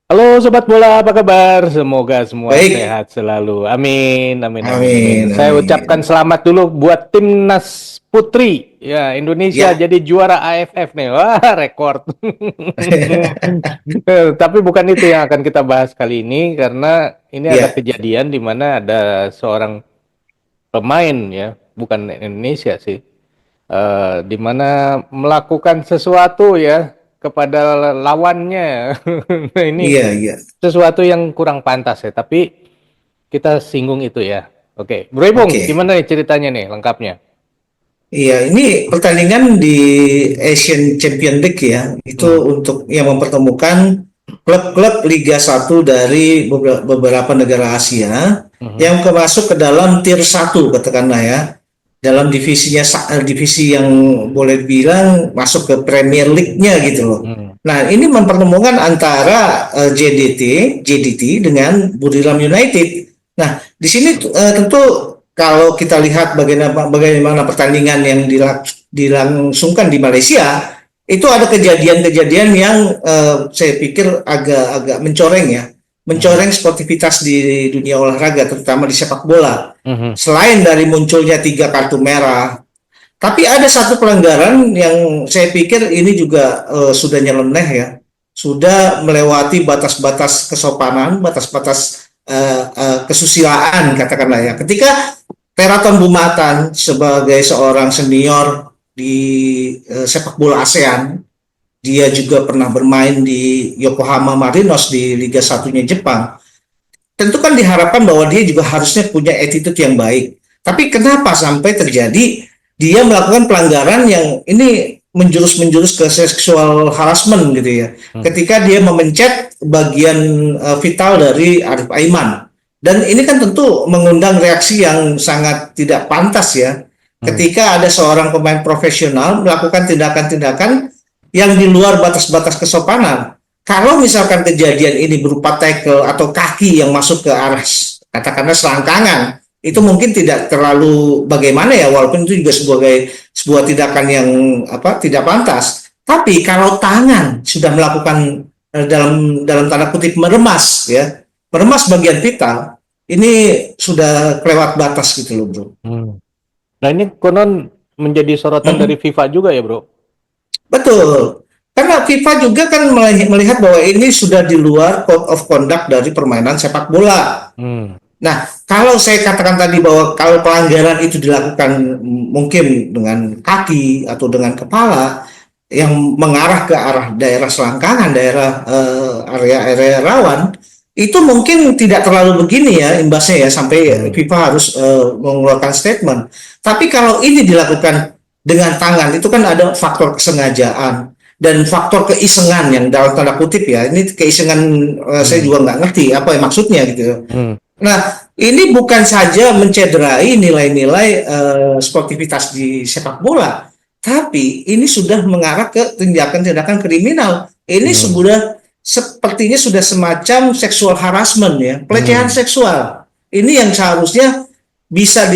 Halo Sobat Bola, apa kabar? Semoga semua Baik, sehat selalu. Amin, amin, amin, amin. amin, Saya ucapkan amin. selamat dulu buat timnas putri. Ya, Indonesia Ya, jadi juara AFF nih. Wah, rekor. Tapi bukan itu yang akan kita bahas kali ini, karena ini ada ya, kejadian di mana ada seorang pemain ya, bukan Indonesia sih, di mana melakukan sesuatu ya kepada lawannya. Nah, ini iya, iya. sesuatu yang kurang pantas ya, tapi kita singgung itu ya. Oke, Bro Ipung, Oke. gimana nih ceritanya nih lengkapnya? Iya, ini pertandingan di Asian Champion League ya. Itu Hmm, untuk yang mempertemukan klub-klub Liga 1 dari beberapa negara Asia mhm, yang masuk ke dalam tier 1 katakanlah ya. Dalam divisi yang boleh bilang masuk ke Premier League-nya gitu loh. hmm, Nah, ini mempertemukan antara JDT dengan Buriram United. Nah, di sini tentu kalau kita lihat bagaimana pertandingan yang dilangsungkan di Malaysia, itu ada kejadian-kejadian yang saya pikir agak-agak mencoreng ya, mhm, mencoreng sportivitas di dunia olahraga, terutama di sepak bola. mhm, Selain dari munculnya 3 kartu merah, tapi ada satu pelanggaran yang saya pikir ini juga sudah nyeleneh ya, sudah melewati batas-batas kesopanan, batas-batas kesusilaan katakanlah ya. Ketika Teraton Bumatan sebagai seorang senior di sepak bola ASEAN, dia juga pernah bermain di Yokohama Marinos di Liga 1-nya Jepang. Tentu kan diharapkan bahwa dia juga harusnya punya attitude yang baik. Tapi kenapa sampai terjadi dia melakukan pelanggaran yang ini menjurus ke seksual harassment gitu ya. mhm, Ketika dia memencet bagian vital dari Arif Aiman. Dan ini kan tentu mengundang reaksi yang sangat tidak pantas ya. mhm, Ketika ada seorang pemain profesional melakukan tindakan-tindakan yang di luar batas-batas kesopanan. Kalau misalkan kejadian ini berupa tackle atau kaki yang masuk ke arah katakanlah selangkangan, itu mhm, mungkin tidak terlalu bagaimana ya, walaupun itu juga sebagai sebuah tindakan yang tidak pantas. Tapi kalau tangan sudah melakukan dalam tanda kutip meremas ya, meremas bagian vital, ini sudah kelewat batas gitu loh bro. mhm. Nah ini konon menjadi sorotan dari Hmm. FIFA juga ya, Bro? Betul. Karena FIFA juga kan melihat bahwa ini sudah di luar code of conduct dari permainan sepak bola. Hmm, Nah, kalau saya katakan tadi bahwa kalau pelanggaran itu dilakukan mungkin dengan kaki atau dengan kepala yang mengarah ke arah daerah selangkangan, daerah area-area rawan, itu mungkin tidak terlalu begini ya imbasnya ya sampai hmm, FIFA harus mengeluarkan statement. Tapi kalau ini dilakukan dengan tangan, itu kan ada faktor kesengajaan dan faktor keisengan yang dalam tanda kutip ya. Ini keisengan saya hmm, juga nggak ngerti apa yang maksudnya gitu. hmm, Nah, ini bukan saja mencederai nilai-nilai sportivitas di sepak bola, tapi ini sudah mengarah ke tindakan-tindakan kriminal. Ini hmm, sudah sepertinya sudah semacam sexual harassment ya, pelecehan hmm, seksual. Ini yang seharusnya bisa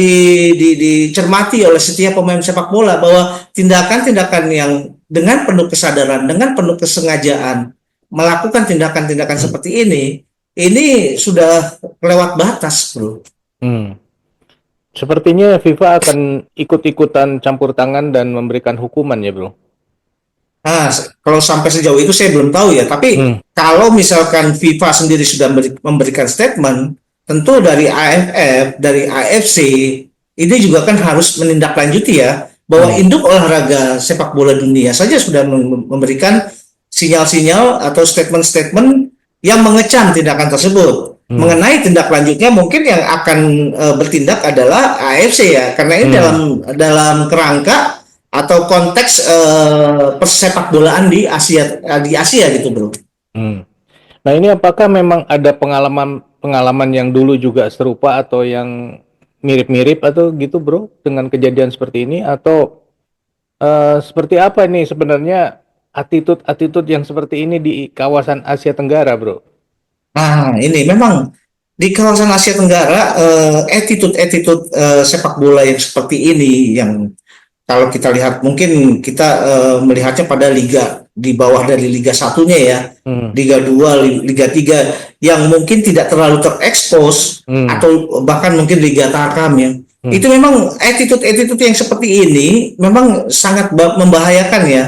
dicermati oleh setiap pemain sepak bola bahwa tindakan-tindakan yang dengan penuh kesadaran, dengan penuh kesengajaan melakukan tindakan-tindakan seperti ini sudah lewat batas, bro. hmm. Sepertinya FIFA akan ikut-ikutan campur tangan dan memberikan hukuman ya, Bro? Nah, kalau sampai sejauh itu saya belum tahu ya. Tapi Hmm, kalau misalkan FIFA sendiri sudah memberikan statement, tentu dari AFF, dari AFC, ini juga kan harus menindaklanjuti ya bahwa hmm, induk olahraga sepak bola dunia saja sudah memberikan sinyal-sinyal atau statement-statement yang mengecam tindakan tersebut. hmm, Mengenai tindak lanjutnya mungkin yang akan bertindak adalah AFC ya, karena ini dalam hmm, dalam kerangka atau konteks persepak bolaan di Asia gitu bro. hmm. Nah, ini apakah memang ada pengalaman yang dulu juga serupa atau yang mirip-mirip atau gitu, Bro, dengan kejadian seperti ini atau seperti apa nih sebenarnya attitude-attitude yang seperti ini di kawasan Asia Tenggara, Bro? Nah ini memang di kawasan Asia Tenggara attitude-attitude sepak bola yang seperti ini yang kalau kita lihat mungkin kita melihatnya pada liga di bawah dari Liga 1-nya ya, Liga 2, Liga 3 yang mungkin tidak terlalu terekspos atau bahkan mungkin Liga Tarkam ya. Itu memang attitude yang seperti ini memang sangat membahayakan ya.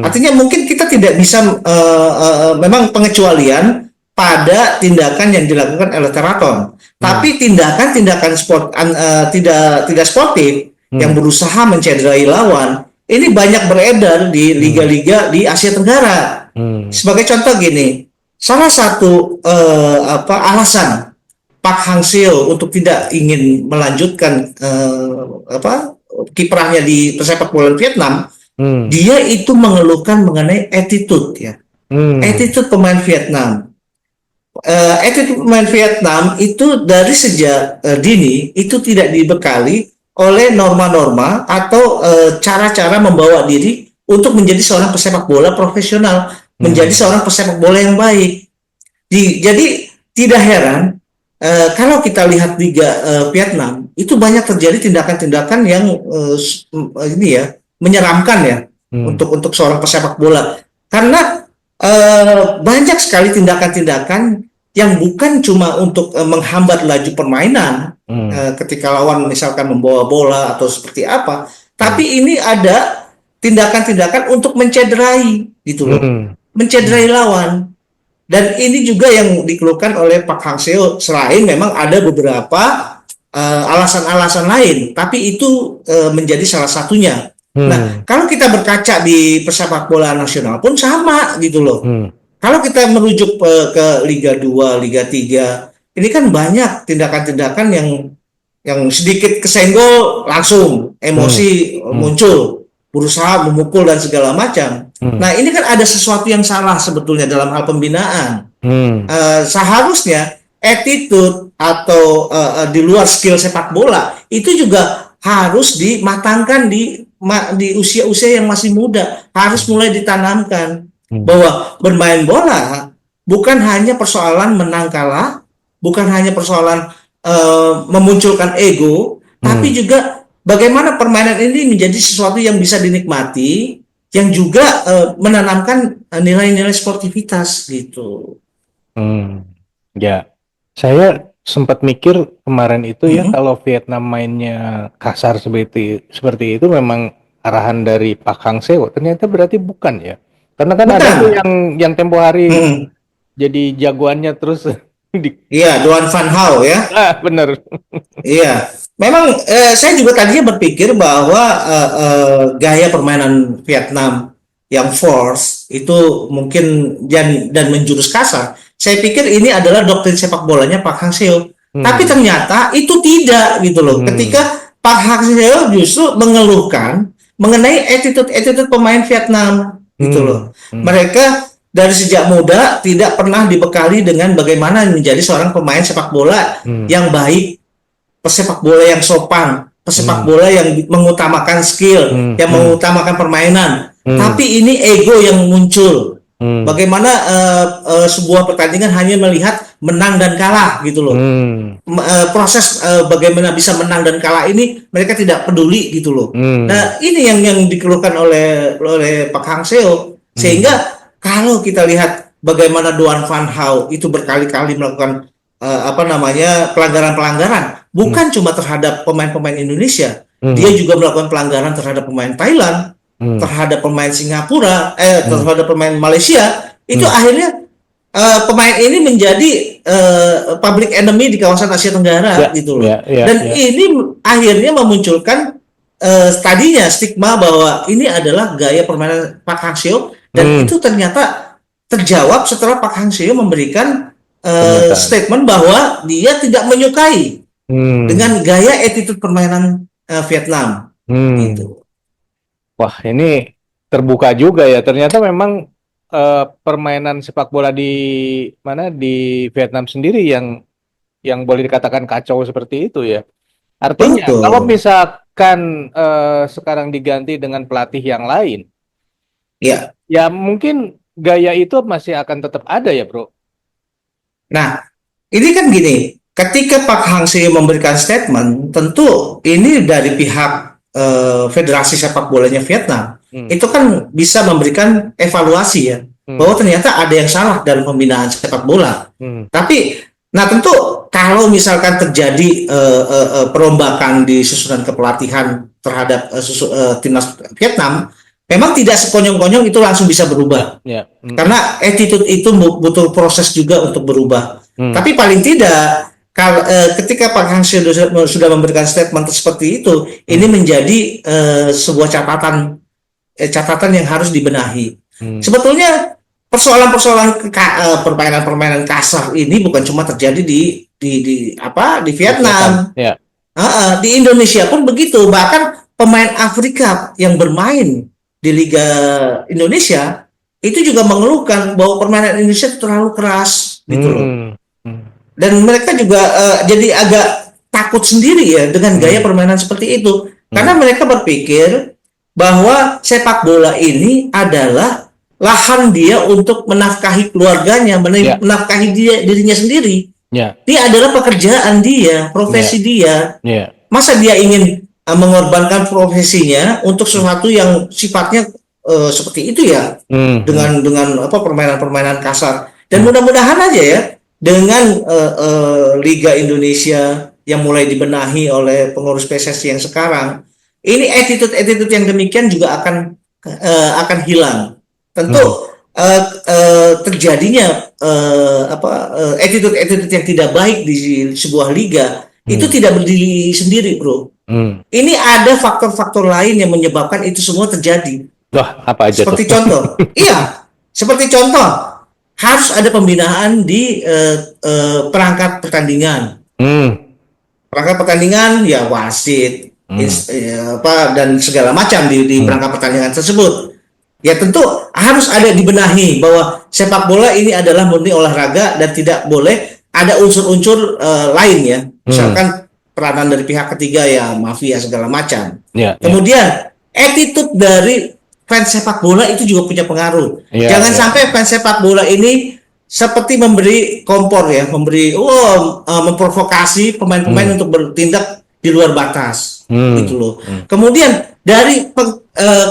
Artinya mungkin kita tidak bisa memang pengecualian pada tindakan yang dilakukan oleh Teraton. Tapi tindakan-tindakan tidak sportif yang berusaha mencederai lawan ini banyak beredar di liga-liga di Asia Tenggara. Sebagai contoh gini, salah satu alasan Pak Hang Seo untuk tidak ingin melanjutkan kiprahnya di pesepak bola Vietnam, dia itu mengeluhkan mengenai attitude ya, attitude pemain Vietnam. Attitude pemain Vietnam itu dari sejak dini itu tidak dibekali oleh norma-norma atau cara-cara membawa diri untuk menjadi seorang pesepak bola profesional, menjadi seorang pesepak bola yang baik. Jadi tidak heran kalau kita lihat Liga Vietnam itu banyak terjadi tindakan-tindakan yang ini ya menyeramkan ya untuk seorang pesepak bola, karena banyak sekali tindakan-tindakan yang bukan cuma untuk menghambat laju permainan ketika lawan misalkan membawa bola atau seperti apa, tapi ini ada tindakan-tindakan untuk mencederai gitu loh, mencederai lawan. Dan ini juga yang dikeluhkan oleh Pak Hang Seo, selain memang ada beberapa alasan-alasan lain, tapi itu menjadi salah satunya. Nah, kalau kita berkaca di pesepak bola nasional pun sama gitu loh. Kalau kita merujuk ke Liga 2, Liga 3, ini kan banyak tindakan-tindakan yang sedikit kesenggol langsung emosi muncul, berusaha memukul dan segala macam. Nah, ini kan ada sesuatu yang salah sebetulnya dalam hal pembinaan. Seharusnya attitude atau di luar skill sepak bola itu juga harus dimatangkan di usia-usia yang masih muda, harus mulai ditanamkan bahwa bermain bola bukan hanya persoalan menang kalah, bukan hanya persoalan memunculkan ego, tapi juga bagaimana permainan ini menjadi sesuatu yang bisa dinikmati, yang juga menanamkan nilai-nilai sportivitas gitu. Ya, saya sempat mikir kemarin itu ya, kalau Vietnam mainnya kasar seperti itu memang arahan dari Pak Hang Seo. Ternyata berarti bukan ya. Karena kan ada tuh yang tempo hari jadi jagoannya terus Iya, Duan Van Hao ya. Bener. Iya, memang saya juga tadinya berpikir bahwa gaya permainan Vietnam yang force itu mungkin dan menjurus kasar. Saya pikir ini adalah doktrin sepak bolanya Pak Hang Seo. Tapi ternyata itu tidak gitu loh. Ketika Pak Hang Seo justru mengeluhkan mengenai attitude pemain Vietnam gitu loh. Mereka dari sejak muda tidak pernah dibekali dengan bagaimana menjadi seorang pemain sepak bola yang baik, pesepak bola yang sopan, pesepak bola yang mengutamakan skill, yang mengutamakan permainan. Tapi ini ego yang muncul. Bagaimana sebuah pertandingan hanya melihat menang dan kalah gitu loh. Proses bagaimana bisa menang dan kalah ini mereka tidak peduli gitu loh. Nah, ini yang dikeluhkan oleh Pak Hang Seo, sehingga kalau kita lihat bagaimana Duan Van Hao itu berkali-kali melakukan pelanggaran-pelanggaran, bukan cuma terhadap pemain-pemain Indonesia, dia juga melakukan pelanggaran terhadap pemain Thailand, terhadap pemain Singapura, terhadap pemain Malaysia. Itu akhirnya pemain ini menjadi public enemy di kawasan Asia Tenggara gitu loh. Dan ini akhirnya memunculkan tadinya stigma bahwa ini adalah gaya permainan Pak Hang Seo, dan itu ternyata terjawab setelah Pak Hang Seo memberikan statement bahwa dia tidak menyukai dengan gaya attitude permainan Vietnam gitu. Wah, ini terbuka juga ya. Ternyata memang permainan sepak bola di Vietnam sendiri yang boleh dikatakan kacau seperti itu ya. Artinya kalau misalkan sekarang diganti dengan pelatih yang lain, ya mungkin gaya itu masih akan tetap ada ya, Bro. Nah, ini kan gini, ketika Pak Hang Seo memberikan statement, tentu ini dari pihak Federasi Sepak Bolanya Vietnam, Hmm. itu kan bisa memberikan evaluasi ya, bahwa ternyata ada yang salah dalam pembinaan sepak bola. Tapi, nah tentu kalau misalkan terjadi perombakan di susunan kepelatihan terhadap timnas Vietnam, memang tidak sekonyong-konyong itu langsung bisa berubah. Ya. Karena attitude itu butuh proses juga untuk berubah. Tapi paling tidak ketika Pak Hangzhou sudah memberikan statement seperti itu, ini menjadi sebuah catatan yang harus dibenahi. Sebetulnya persoalan-persoalan permainan-permainan kasar ini bukan cuma terjadi di Vietnam. Ya. Di Indonesia pun begitu. Bahkan pemain Afrika yang bermain di Liga Indonesia itu juga mengeluhkan bahwa permainan Indonesia terlalu keras gitu loh. Dan mereka juga jadi agak takut sendiri ya dengan gaya permainan seperti itu. Karena mereka berpikir bahwa sepak bola ini adalah lahan dia untuk menafkahi keluarganya, menafkahi dirinya sendiri. Dia adalah pekerjaan dia, profesi dia. Masa dia ingin mengorbankan profesinya untuk sesuatu yang sifatnya seperti itu ya, dengan permainan-permainan kasar. Dan mudah-mudahan aja ya, dengan Liga Indonesia yang mulai dibenahi oleh pengurus PSSI yang sekarang, ini attitude yang demikian juga akan hilang. Tentu terjadinya attitude yang tidak baik di sebuah liga itu tidak berdiri sendiri, bro. Ini ada faktor-faktor lain yang menyebabkan itu semua terjadi. Wah, apa aja seperti tuh? Contoh, seperti contoh harus ada pembinaan di perangkat pertandingan. Perangkat pertandingan ya wasit, dan segala macam di perangkat pertandingan tersebut. Ya tentu harus ada dibenahi bahwa sepak bola ini adalah murni olahraga dan tidak boleh ada unsur-unsur lain ya. Misalkan peranan dari pihak ketiga ya mafia segala macam. Kemudian attitude dari fans sepak bola itu juga punya pengaruh. Jangan sampai fans sepak bola ini seperti memberi kompor ya, memprovokasi pemain-pemain untuk bertindak di luar batas, gitu loh. Kemudian dari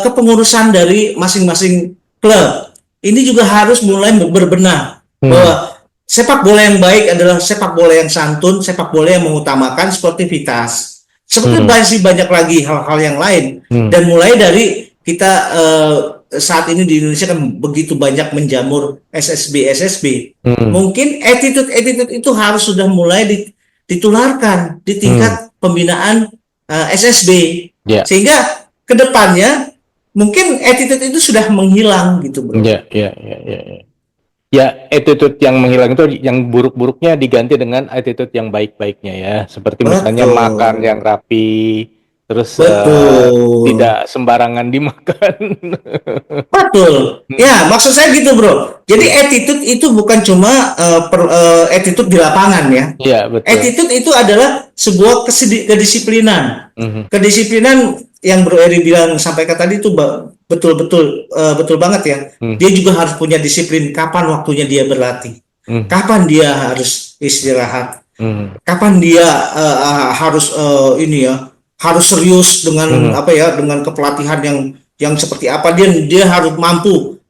kepengurusan dari masing-masing klub ini juga harus mulai berbenah bahwa sepak bola yang baik adalah sepak bola yang santun, sepak bola yang mengutamakan sportivitas. Seperti masih banyak lagi hal-hal yang lain. Dan mulai dari kita saat ini di Indonesia kan begitu banyak menjamur SSB. Mungkin attitude itu harus sudah mulai ditularkan di tingkat pembinaan SSB. Sehingga kedepannya mungkin attitude itu sudah menghilang gitu, bro. Ya, attitude yang menghilang itu yang buruk-buruknya diganti dengan attitude yang baik-baiknya ya. Seperti misalnya makan yang rapi, terus tidak sembarangan dimakan. Betul. Ya, maksud saya gitu, bro. Jadi attitude itu bukan cuma attitude di lapangan ya. Iya, betul. Attitude itu adalah sebuah kedisiplinan. Kedisiplinan yang Bro Eri bilang sampaikan tadi itu betul banget ya. Dia juga harus punya disiplin kapan waktunya dia berlatih. Kapan dia harus istirahat. Kapan dia harus harus serius dengan dengan kepelatihan yang seperti apa. Dia harus mampu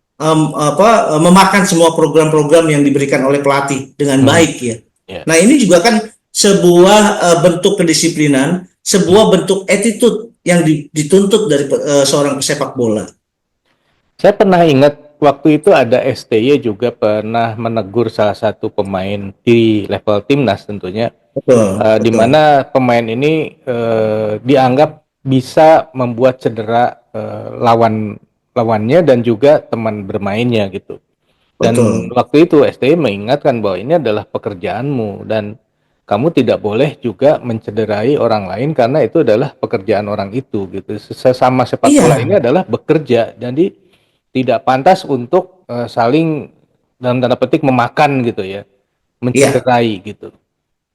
memakan semua program-program yang diberikan oleh pelatih dengan baik ya. Nah, ini juga kan sebuah bentuk kedisiplinan, sebuah bentuk attitude yang dituntut dari seorang pesepak bola. Saya pernah ingat waktu itu ada STY juga pernah menegur salah satu pemain di level timnas tentunya. Di mana pemain ini dianggap bisa membuat cedera lawannya dan juga teman bermainnya gitu. Dan waktu itu STY mengingatkan bahwa ini adalah pekerjaanmu dan kamu tidak boleh juga mencederai orang lain karena itu adalah pekerjaan orang itu gitu. Sesama sepak bola ini adalah bekerja, jadi tidak pantas untuk saling dalam tanda petik memakan gitu ya, mencederai gitu.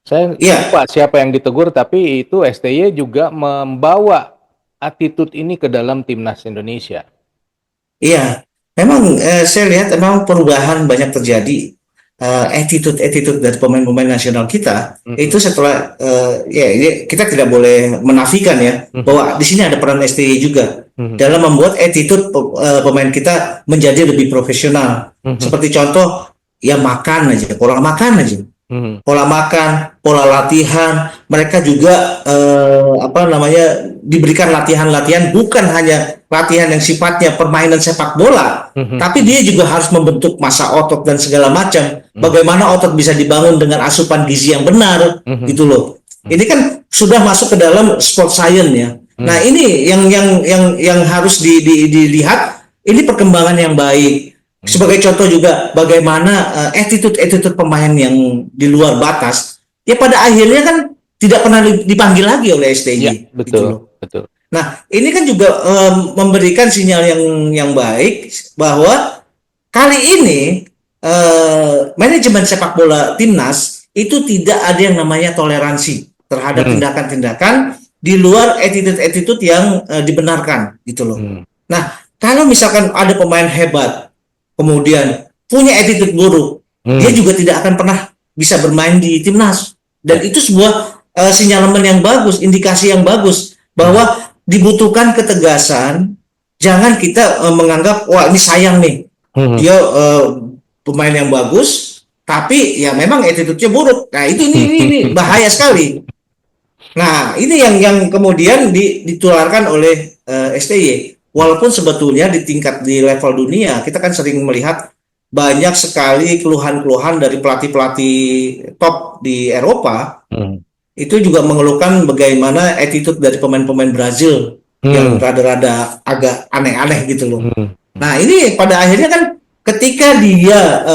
Saya lupa siapa yang ditegur, tapi itu STY juga membawa attitude ini ke dalam timnas Indonesia. Iya, memang saya lihat memang perubahan banyak terjadi attitude dari pemain-pemain nasional kita Mhm. itu setelah ya ini kita tidak boleh menafikan ya Mhm. bahwa di sini ada peran STY juga Mhm. dalam membuat attitude pemain kita menjadi lebih profesional. Mhm. Seperti contoh ya makan aja, pola makan aja, Mhm. pola makan, pola latihan. Mereka juga apa namanya diberikan latihan-latihan bukan hanya latihan yang sifatnya permainan sepak bola, Mhm. tapi dia juga harus membentuk massa otot dan segala macam. Mhm. Bagaimana otot bisa dibangun dengan asupan gizi yang benar, Mhm. gitu loh. Mhm. Ini kan sudah masuk ke dalam sport science ya. Nah, Mhm. ini yang harus dilihat. Ini perkembangan yang baik. Mhm. Sebagai contoh juga bagaimana attitude pemain yang di luar batas ya pada akhirnya kan tidak pernah dipanggil lagi oleh Ya, STY gitu betul, loh. betul. Nah, ini kan juga memberikan sinyal yang baik bahwa kali ini manajemen sepak bola timnas itu tidak ada yang namanya toleransi terhadap Mhm. tindakan-tindakan di luar attitude-attitude yang dibenarkan gitu loh. Mhm. Nah, kalau misalkan ada pemain hebat kemudian punya attitude buruk, dia Mhm. juga tidak akan pernah bisa bermain di timnas. Dan Ya. itu sebuah sinyalemen yang bagus, indikasi yang bagus Mhm. bahwa dibutuhkan ketegasan. Jangan kita menganggap wah ini sayang nih, Mhm. dia pemain yang bagus, tapi ya memang attitude-nya buruk. Nah itu ini bahaya sekali. Nah, ini yang kemudian ditularkan oleh STY. Walaupun sebetulnya di level dunia kita kan sering melihat banyak sekali keluhan-keluhan dari pelatih-pelatih top di Eropa Mhm. itu juga mengeluhkan bagaimana attitude dari pemain-pemain Brazil yang Mhm. rada-rada agak aneh-aneh gitu loh. Mhm. Nah, ini pada akhirnya kan ketika dia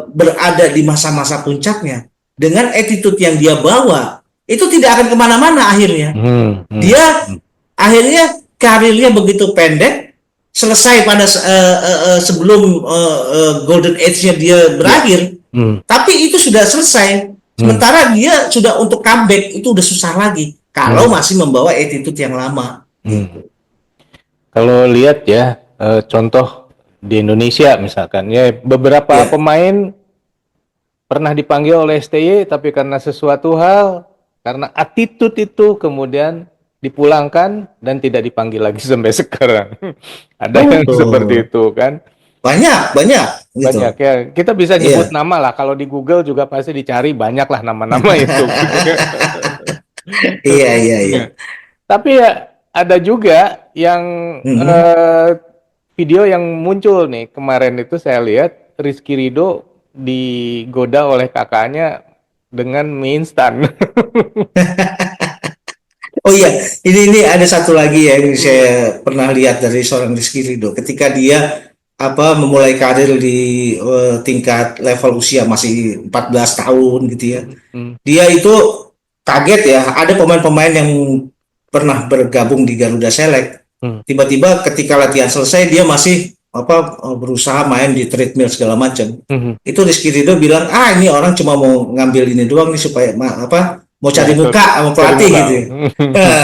berada di masa-masa puncaknya dengan attitude yang dia bawa, itu tidak akan kemana-mana akhirnya. Mhm. Dia Mhm. akhirnya karirnya begitu pendek, selesai pada sebelum golden age-nya dia Ya. berakhir, Mhm. tapi itu sudah selesai. Mhm. Sementara dia sudah untuk comeback itu udah susah lagi kalau Mhm. masih membawa attitude yang lama Mhm. gitu. Kalau lihat ya, contoh di Indonesia misalkan, ya beberapa Ya. pemain pernah dipanggil oleh STY, tapi karena sesuatu hal, karena attitude itu kemudian dipulangkan dan tidak dipanggil lagi sampai sekarang. Ada yang seperti Betul. itu kan? Banyak, banyak gitu. Banyak ya. Kita bisa nyebut Iya. nama lah. Kalau di Google juga pasti dicari banyak lah nama-nama itu. Gitu ya. Iya, iya, iya. Tapi ya ada juga yang Mhm. eh, video yang muncul nih kemarin itu saya lihat Rizky Ridho digoda oleh kakaknya dengan mie instan. Oh iya, ini ada satu lagi ya yang Hmm. saya pernah lihat dari seorang Rizky Ridho ketika dia apa memulai karir di tingkat level usia masih 14 tahun gitu ya. Hmm. Hmm. Dia itu kaget ya, ada pemain-pemain yang pernah bergabung di Garuda Select. Hmm. Tiba-tiba ketika latihan selesai dia masih apa berusaha main di treadmill segala macam. Hmm. Itu Rizky Ridho bilang, "Ah, ini orang cuma mau ngambil ini doang nih supaya apa mau Ya, cari muka sama cari pelatih muka. gitu." Nah,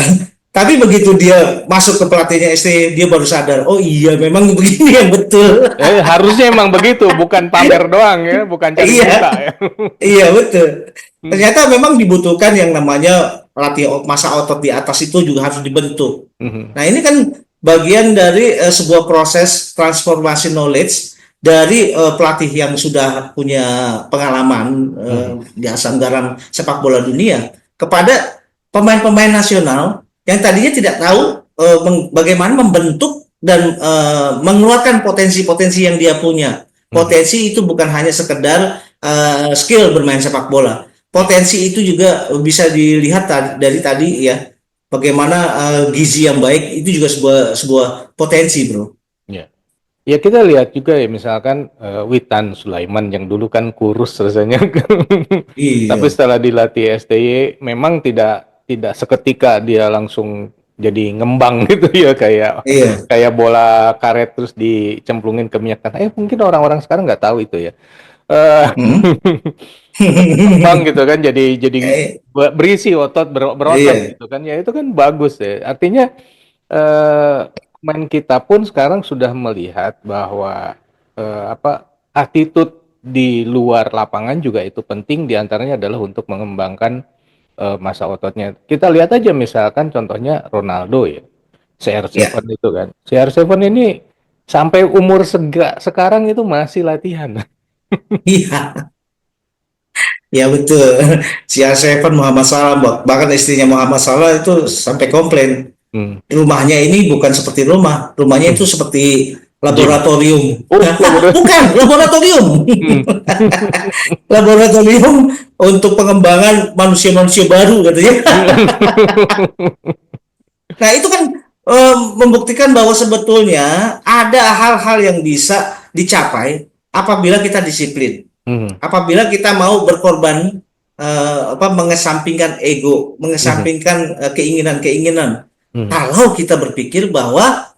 tapi begitu dia masuk ke pelatihnya ST, dia baru sadar, oh iya memang begini yang betul. Harusnya emang begitu, bukan pamer doang ya, bukan cari muka Iya, ya. iya betul. Hmm. Ternyata memang dibutuhkan yang namanya latih masa otot di atas itu juga harus dibentuk. Hmm. Nah, ini kan bagian dari sebuah proses transformasi knowledge dari pelatih yang sudah punya pengalaman Hmm. di asam garam sepak bola dunia kepada pemain-pemain nasional yang tadinya tidak tahu bagaimana membentuk dan mengeluarkan potensi-potensi yang dia punya. Hmm. Potensi itu bukan hanya sekedar skill bermain sepak bola. Ya, Potensi itu juga bisa dilihat dari tadi ya bagaimana gizi yang baik itu juga sebuah sebuah potensi, bro. ya. Ya kita lihat juga ya misalkan Witan Sulaiman yang dulu kan kurus rasanya. Tapi Iya, setelah dilatih STY memang tidak tidak seketika dia langsung jadi ngembang gitu ya kayak iya. kayak bola karet terus dicemplungin ke minyak tanah. Mungkin orang-orang sekarang nggak tahu itu ya. Eh, Hmm? Berkembang gitu kan jadi Eh, berisi otot berotot iya, gitu kan ya itu kan bagus ya. Artinya eh, pemain kita pun sekarang sudah melihat bahwa apa attitude di luar lapangan juga itu penting, diantaranya adalah untuk mengembangkan masa ototnya. Kita lihat aja misalkan contohnya Ronaldo ya, Ya, CR7 itu kan. CR7 ini sampai umur sekarang itu masih latihan. iya, ya betul. CR7 Muhammad Salah, bahkan istrinya Muhammad Salah itu sampai komplain. Hmm. Rumahnya ini bukan seperti rumah, rumahnya itu Hmm. seperti Gym. laboratorium. Oh, laboratorium. Bukan, laboratorium. Hmm. Laboratorium untuk pengembangan manusia-manusia baru katanya. Nah, itu kan membuktikan bahwa sebetulnya ada hal-hal yang bisa dicapai apabila kita disiplin. Hmm. Apabila kita mau berkorban, mengesampingkan ego, Hmm. mengesampingkan keinginan-keinginan. Hmm. Kalau kita berpikir bahwa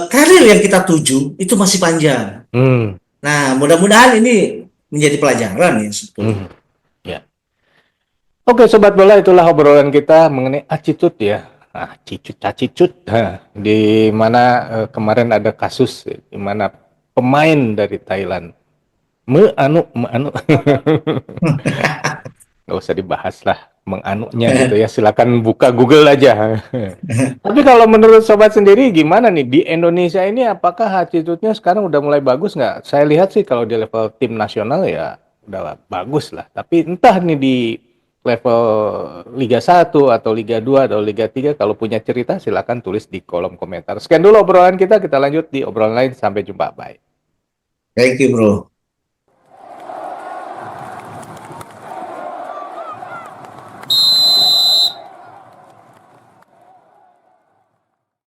karir yang kita tuju itu masih panjang. Hmm. Nah, mudah-mudahan ini menjadi pelajaran ya sebetulnya. Hmm. Ya. Oke, Sobat Bola, itulah obrolan kita mengenai attitude ya. Cicut. Di mana kemarin ada kasus di mana pemain dari Thailand me anu. Nggak usah dibahas lah menganunya gitu ya. Silakan buka Google aja. Tapi kalau menurut Sobat sendiri gimana nih di Indonesia ini, apakah attitude-nya sekarang udah mulai bagus nggak? Saya lihat sih kalau di level tim nasional ya udah bagus lah. Tapi entah nih di level Liga 1 atau Liga 2 atau Liga 3, kalau punya cerita silakan tulis di kolom komentar. Sekian dulu obrolan kita lanjut di obrolan lain. Sampai jumpa, bye. Thank you, bro.